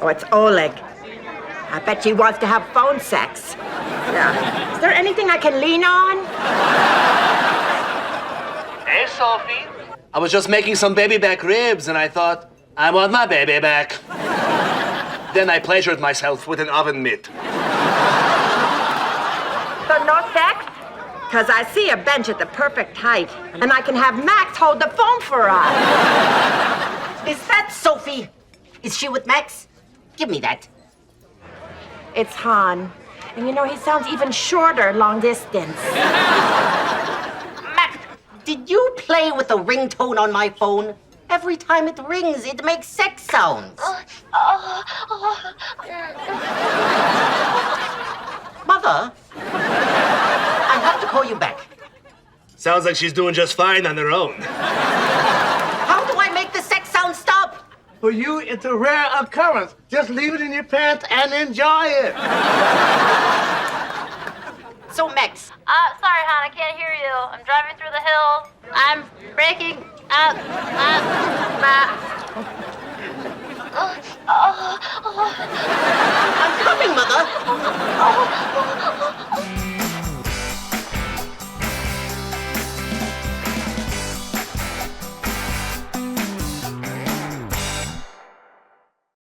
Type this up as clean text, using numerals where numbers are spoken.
Oh, it's Oleg. I bet she wants to have phone sex. Yeah. Is there anything I can lean on? Hey, Sophie. I was just making some baby back ribs, and I thought, I want my baby back. Then I pleasured myself with an oven mitt. So no sex? Because I see a bench at the perfect height, and I can have Max hold the phone for us. Is that Sophie? Is she with Max? Give me that. It's Han. And you know, he sounds even shorter long distance. Max, did you play with the ringtone on my phone? Every time it rings, it makes sex sounds. Mother, I have to call you back. Sounds like she's doing just fine on her own. How do I make the sex sound stop? For you, it's a rare occurrence. Just leave it in your pants and enjoy it. So, Max. Sorry, hon, I can't hear you. I'm driving through the hills. I'm breaking up. I'm coming, Mother.